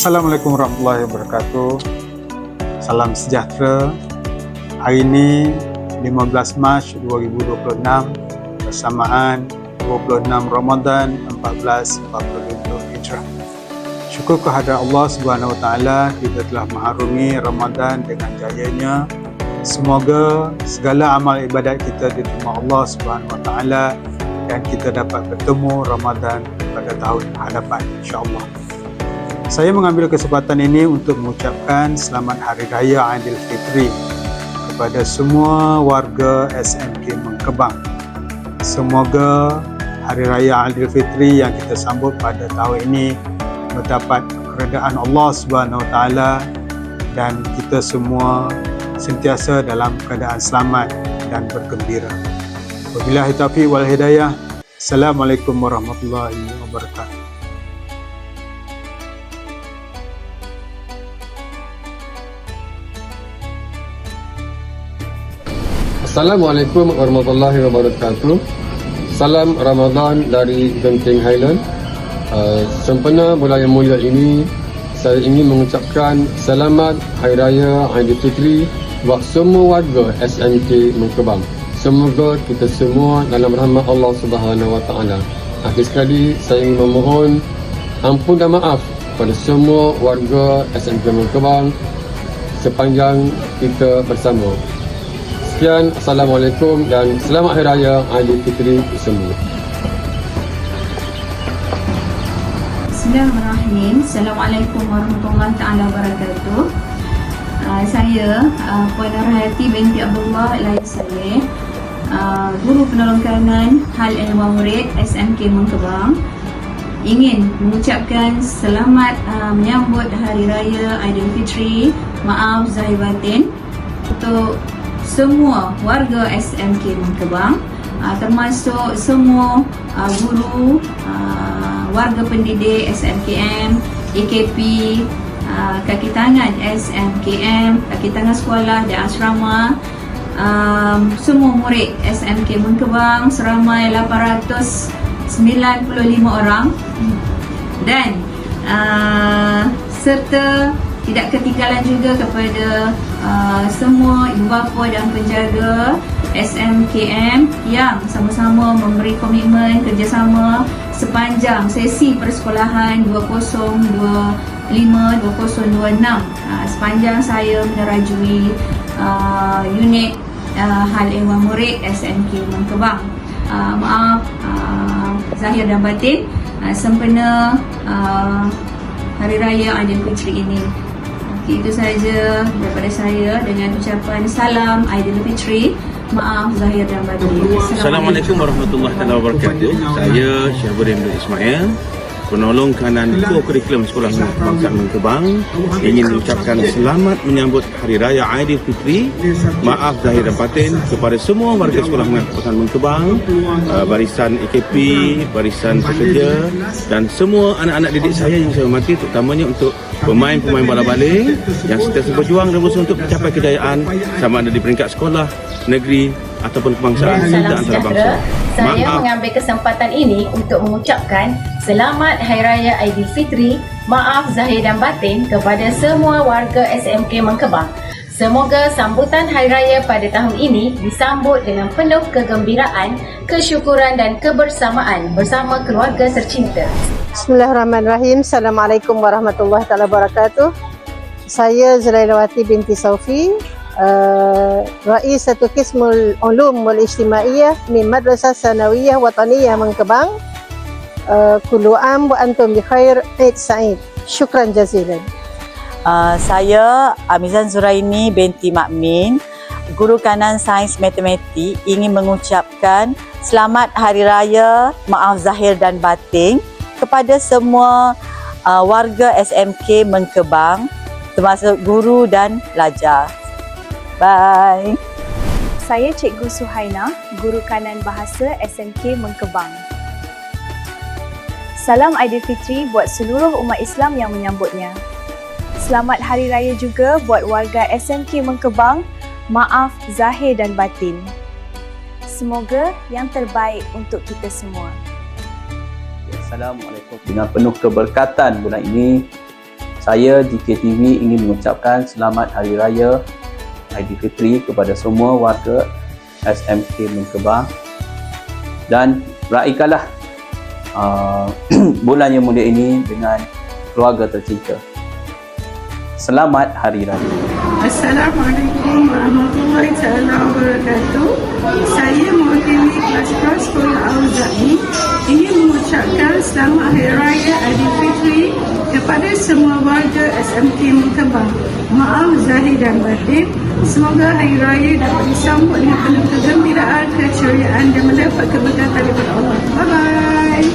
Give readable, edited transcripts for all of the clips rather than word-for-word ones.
Assalamualaikum warahmatullahi wabarakatuh. Salam sejahtera. Hari ini 15 Mac 2026 bersamaan 26 Ramadan 1442 Hijrah. Syukur kehadrat Allah Subhanahu Wa Taala, kita telah mengharungi Ramadan dengan jayanya. Semoga segala amal ibadat kita diterima Allah Subhanahu Wa Taala dan kita dapat bertemu Ramadan pada tahun hadapan, insya-Allah. Saya mengambil kesempatan ini untuk mengucapkan selamat Hari Raya Aidilfitri kepada semua warga SMK Mengkebang. Semoga Hari Raya Aidilfitri yang kita sambut pada tahun ini mendapat keredaan Allah Subhanahu Wa Taala dan kita semua sentiasa dalam keadaan selamat dan bergembira. Wabillahi taufiq wal hidayah. Assalamualaikum warahmatullahi wabarakatuh. Assalamualaikum warahmatullahi wabarakatuh. Salam Ramadan dari Genting Highland. Sempena bulan yang mulia ini, saya ingin mengucapkan selamat Hari Raya Aidilfitri buat semua warga SMK Mengkebang. Semoga kita semua dalam rahmat Allah Subhanahu Wa Taala. Akhir sekali, saya ingin memohon ampun dan maaf kepada semua warga SMK Mengkebang sepanjang kita bersama. Sekian, Assalamualaikum dan selamat Hari Raya Aidilfitri semua. Bismillahirrahmanirrahim. Assalamualaikum warahmatullahi taala wabarakatuh. Saya Puan Nurhayati binti Abdullah Lain Saleh, Guru Penolong Kanan Hal Ilmu Murid SMK Mengkebang, ingin mengucapkan selamat menyambut Hari Raya Aidilfitri, maaf zahir batin, untuk semua warga SMK Mengkebang, termasuk semua guru, warga pendidik SMKM, AKP, kaki tangan SMKM, kaki tangan sekolah dan asrama, semua murid SMK Mengkebang seramai 895 orang, dan serta tidak ketinggalan juga kepada semua ibu bapa dan penjaga SMKM yang sama-sama memberi komitmen kerjasama sepanjang sesi persekolahan 2025-2026 sepanjang saya menerajui unit Hal Ehwal Murid SMK Mengkebang. Maaf zahir dan batin sempena Hari Raya Aidilfitri ini. Itu sahaja daripada saya dengan ucapan salam Aidilfitri, maaf zahir dan batin. Assalamualaikum warahmatullahi wabarakatuh. Saya Syahbuddin bin Ismail, penolong kanan kurikulum Sekolah Kebangsaan Mengkebang, ingin mengucapkan selamat menyambut Hari Raya Aidilfitri, maaf zahir dan batin kepada semua warga Sekolah Kebangsaan Mengkebang, barisan AKP, barisan pekerja dan semua anak-anak didik saya yang saya hormati, terutamanya untuk pemain-pemain bola baling yang sentiasa berjuang dan berusaha untuk mencapai kejayaan sama ada di peringkat sekolah, negeri ataupun kebangsaan dan antarabangsa. Saya mengambil kesempatan ini untuk mengucapkan selamat Hari Raya Aidilfitri, maaf zahir dan batin kepada semua warga SMK Mengkebang. Semoga sambutan Hari Raya pada tahun ini disambut dengan penuh kegembiraan, kesyukuran dan kebersamaan bersama keluarga tercinta. Bismillahirrahmanirrahim. Assalamualaikum warahmatullahi wabarakatuh. Saya Zulailawati binti Saufi, Raisatu Qismul Ulum wal Ijtimaiyah min Madrasah Sanawiyah Wataniyah Mengkebang. Kullu am wa antum bi khair. Eid Sa'id. Syukran jazilan. Saya Amizan Zuraini binti Makmin, Guru Kanan Sains Matematik, ingin mengucapkan selamat Hari Raya, maaf zahir dan batin kepada semua warga SMK Mengkebang, termasuk guru dan pelajar. Bye. Saya Cikgu Suhaina, Guru Kanan Bahasa SMK Mengkebang. Salam Aidilfitri buat seluruh umat Islam yang menyambutnya. Selamat Hari Raya juga buat warga SMK Mengkebang, maaf zahir dan batin. Semoga yang terbaik untuk kita semua. Assalamualaikum. Dengan penuh keberkatan bulan ini, Saya JKTV ingin mengucapkan Selamat Hari Raya Aidilfitri kepada semua warga SMK Mengkebang dan raikanlah bulan yang mulia ini dengan keluarga tercinta. Selamat Hari Raya. Assalamualaikum warahmatullahi wabarakatuh. Saya mewakili kelas sekolah Al-Zahi ingin mengucapkan Selamat Hari Raya Aidilfitri kepada semua warga SMK Mengkebang. Maaf zahir dan batin. Semoga Hari Raya dapat disambut dengan penuh kegembiraan, keceriaan dan mendapat keberkatan daripada Allah. Bye-bye.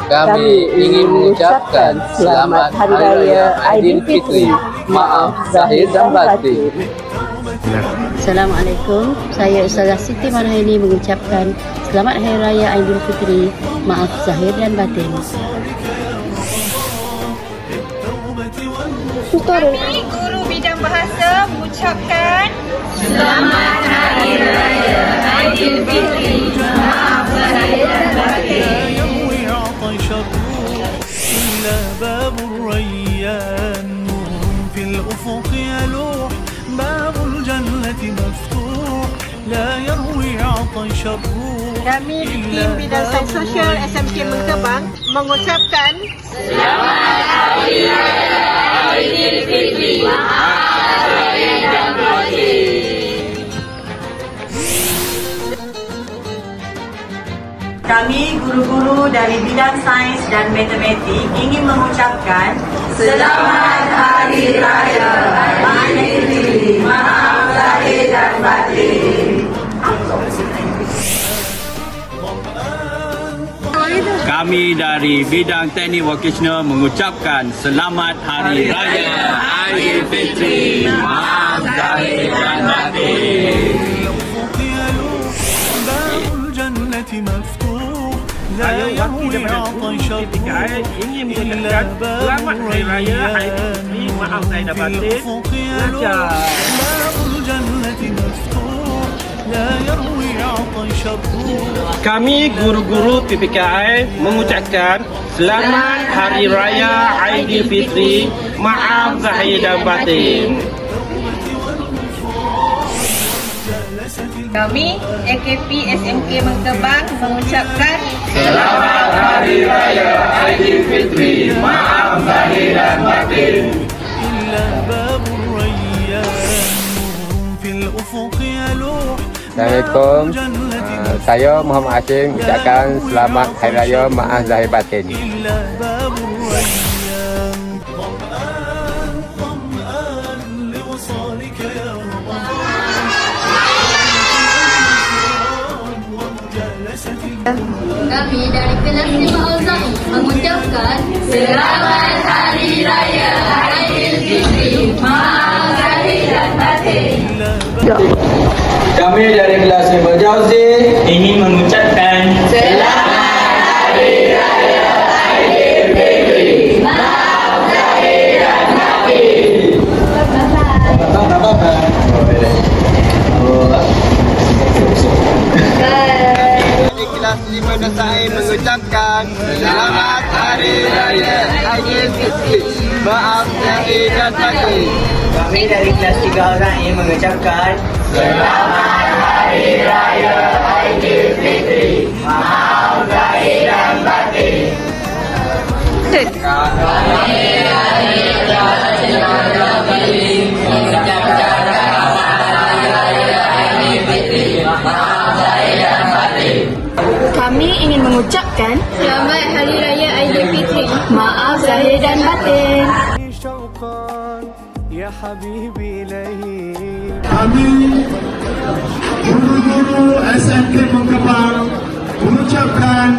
Kami ingin mengucapkan Selamat Hari Raya Aidilfitri. Maaf zahir dan batin. Assalamualaikum. Saya Ustazah Siti Marhaini mengucapkan Selamat Hari Raya Aidilfitri. Maaf zahir dan batin. Kami guru bidang bahasa mengucapkan Selamat Hari Raya Aidilfitri. Maaf zahir dan batin. باب الريان نور في الأفق يلوح باب الجنة مفتوح لا يروي عطش الروح. Kami di tim bidang sains sosial SMK Mengkebang mengucapkan Selamat Hari Raya Aidilfitri. Maaf zahir dan batin. Kami guru-guru dari bidang sains dan matematik ingin mengucapkan Selamat Hari Raya Aidilfitri. Maaf zahir dan batin. Kami dari bidang teknik vocational mengucapkan Selamat Hari Raya Aidilfitri. Maaf zahir dan batin. Saya wakil daripada PTKI ingin mengucapkan Selamat Hari Raya Aidilfitri. Maaf zahir dan batin. Kami guru-guru PPKI mengucapkan Selamat Hari Raya Aidilfitri. Maaf zahir dan batin. Kami AKP SMK Mengkebang mengucapkan Selamat Hari Raya Aidilfitri. Maaf zahir dan batin. Assalamualaikum. Saya Muhammad Hashim ucapkan Selamat Hari Raya Maaf Zahir Batin. Kami dari kelas 5 Al-Zahi mengucapkan Selamat Hari Raya Aidilfitri. Maaf zahir dan batin. Kami dari kelas 5 Jauzi ingin mengucapkan Selamat Hari Raya Aidilfitri. Maaf zahir dan batin. kelas 5 Dasai mengucapkan Selamat Hari Raya Aidilfitri. Maaf zahir dan batin. Kami dari kelas 3 Al-Zahi mengucapkan Selamat Hari Raya Aidilfitri. Maaf zahir dan batin. Kami ingin mengucapkan Selamat Hari Raya Aidilfitri. Maaf zahir dan batin. Kami guru-guru SMK Mengkebang mengucapkan